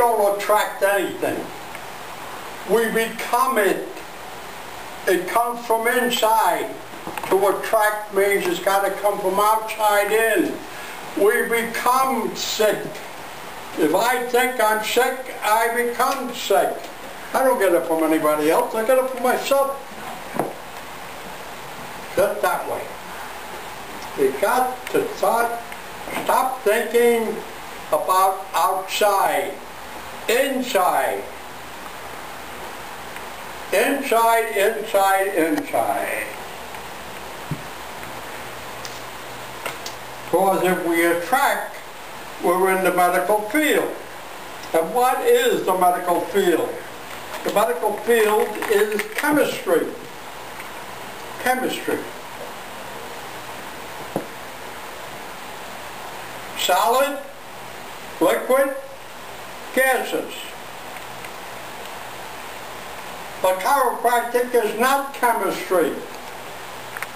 don't attract anything. We become it. It comes from inside. To attract means it's got to come from outside in. We become sick. If I think I'm sick, I become sick. I don't get it from anybody else. I get it from myself. Just that way. You got to stop thinking about outside. Inside. Inside, inside, inside. Because if we attract, we're in the medical field. And what is the medical field? The medical field is chemistry. Chemistry. Solid, liquid, gases. But chiropractic is not chemistry.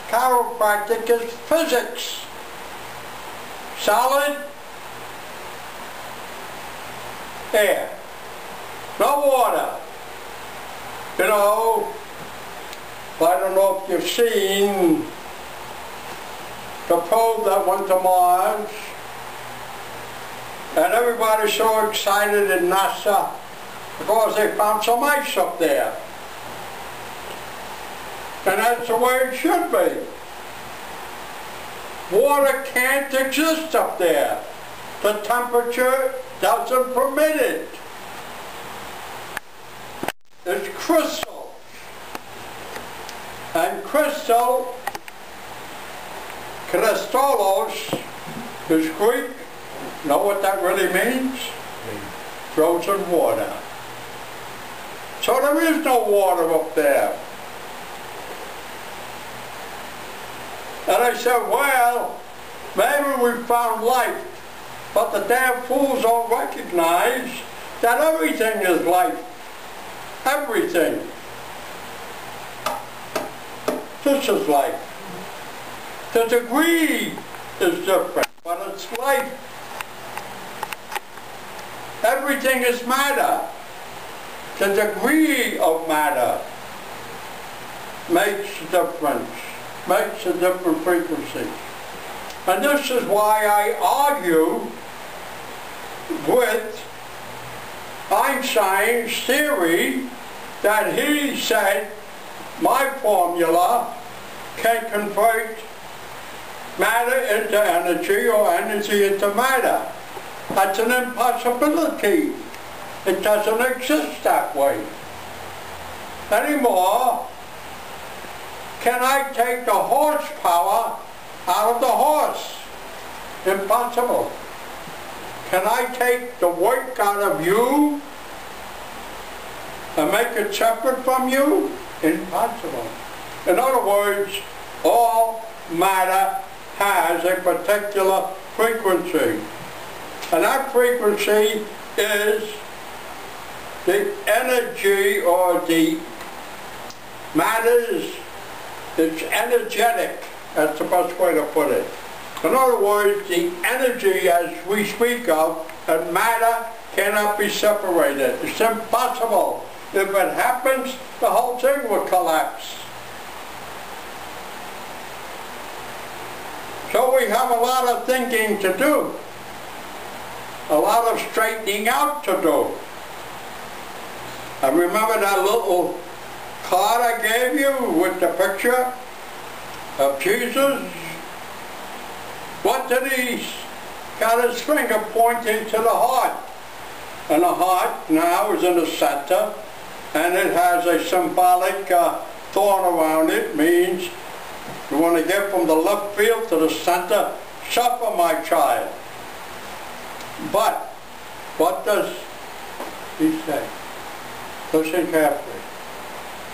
Chiropractic is physics. Solid, air, no water. You know, I don't know if you've seen the probe that went to Mars, and everybody's so excited in NASA because they found some ice up there. And that's the way it should be. Water can't exist up there. The temperature doesn't permit it. It's crystal. And crystal, kristallos, is Greek. Know what that really means? Frozen water. So there is no water up there. And I said, well, maybe we found life, but the damn fools don't recognize that everything is life. Everything. This is life. The degree is different, but it's life. Everything is matter. The degree of matter makes a difference. Makes a different frequency. And this is why I argue with Einstein's theory that he said my formula can convert matter into energy or energy into matter. That's an impossibility. It doesn't exist that way anymore. Can I take the horsepower out of the horse? Impossible. Can I take the weight out of you and make it separate from you? Impossible. In other words, all matter has a particular frequency. And that frequency is the energy or the matters. It's energetic. That's the best way to put it. In other words, the energy as we speak of and matter cannot be separated. It's impossible. If it happens, the whole thing will collapse. So we have a lot of thinking to do. A lot of straightening out to do. I remember that little card I gave you with the picture of Jesus. What did he got his finger pointing to the heart? And the heart now is in the center, and it has a symbolic thorn around it. Means you want to get from the left field to the center. Suffer, my child. But what does he say? Listen carefully.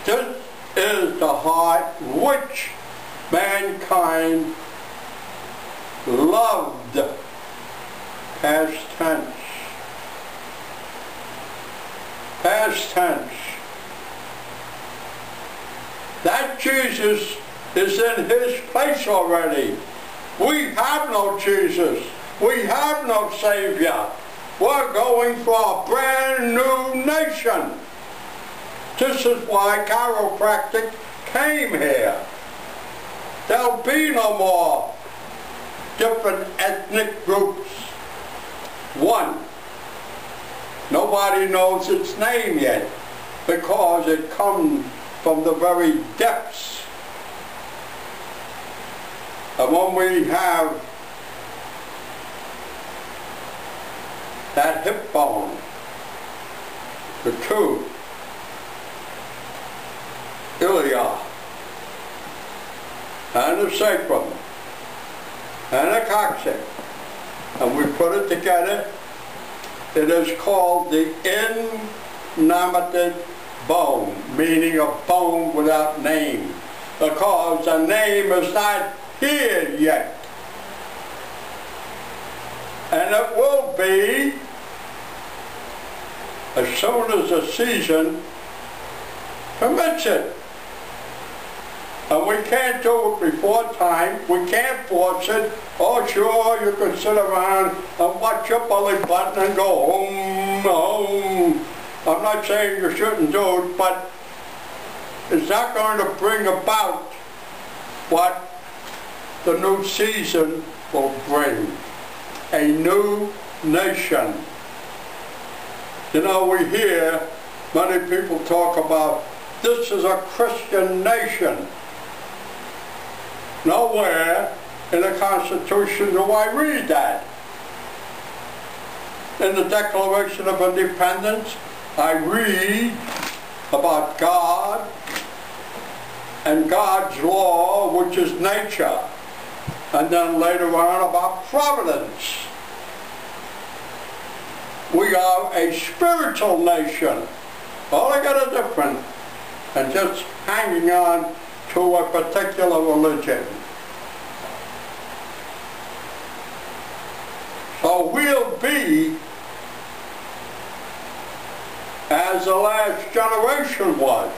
This is the heart which mankind loved. Past tense. Past tense. That Jesus is in his place already. We have no Jesus. We have no Savior. we're going for a brand new nation. This is why chiropractic came here. There'll be no more different ethnic groups. One, nobody knows its name yet because it comes from the very depths. And when we have that hip bone, the tooth, ilia, and the sacrum, and the coccyx, and we put it together, it is called the innominated bone, meaning a bone without name, because the name is not here yet. And it will be as soon as the season permits it. And we can't do it before time. We can't force it. Oh, sure, you can sit around and watch your belly button and go home, home. I'm not saying you shouldn't do it, but it's not going to bring about what the new season will bring. A new nation. You know, we hear many people talk about this is a Christian nation. Nowhere in the Constitution do I read that. In the Declaration of Independence, I read about God and God's law, which is nature, and then later on about providence. We are a spiritual nation, altogether different than just hanging on to a particular religion. So we'll be as the last generation was.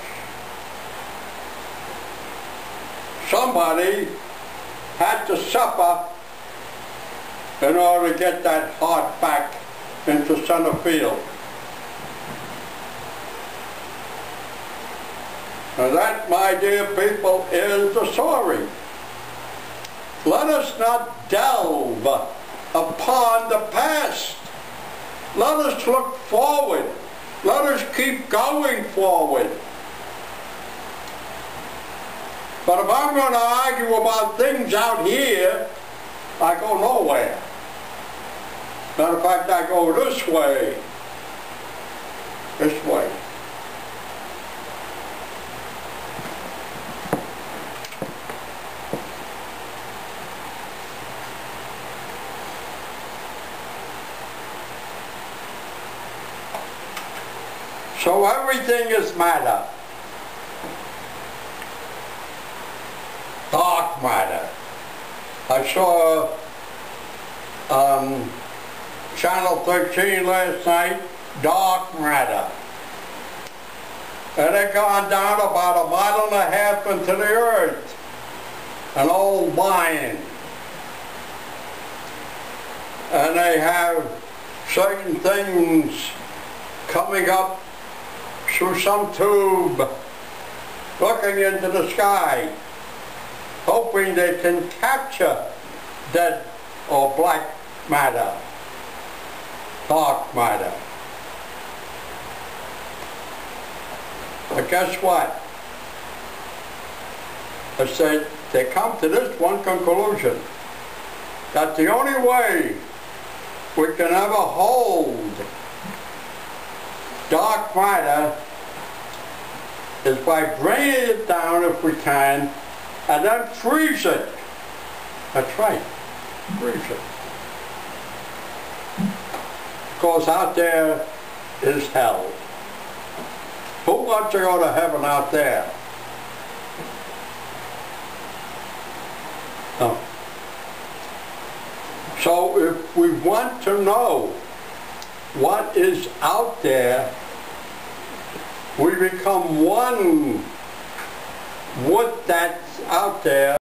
Somebody had to suffer in order to get that heart back into center field. Now that, my dear people, is the story. Let us not delve upon the past. Let us look forward. Let us keep going forward. But if I'm going to argue about things out here, I go nowhere. Matter of fact, I go this way. This way. So everything is matter. Dark matter. I saw Channel 13 last night, dark matter. And it gone down about 1.5 miles into the earth. An old mine. And they have certain things coming up through some tube, looking into the sky, hoping they can capture dead or black matter, dark matter. But guess what? I said, they come to this one conclusion, that the only way we can ever hold dark matter is by bringing it down if we can, and then freeze it. That's right, freeze it. Because out there is hell. Who wants to go to heaven out there? No. So if we want to know what is out there, we become one with that's out there.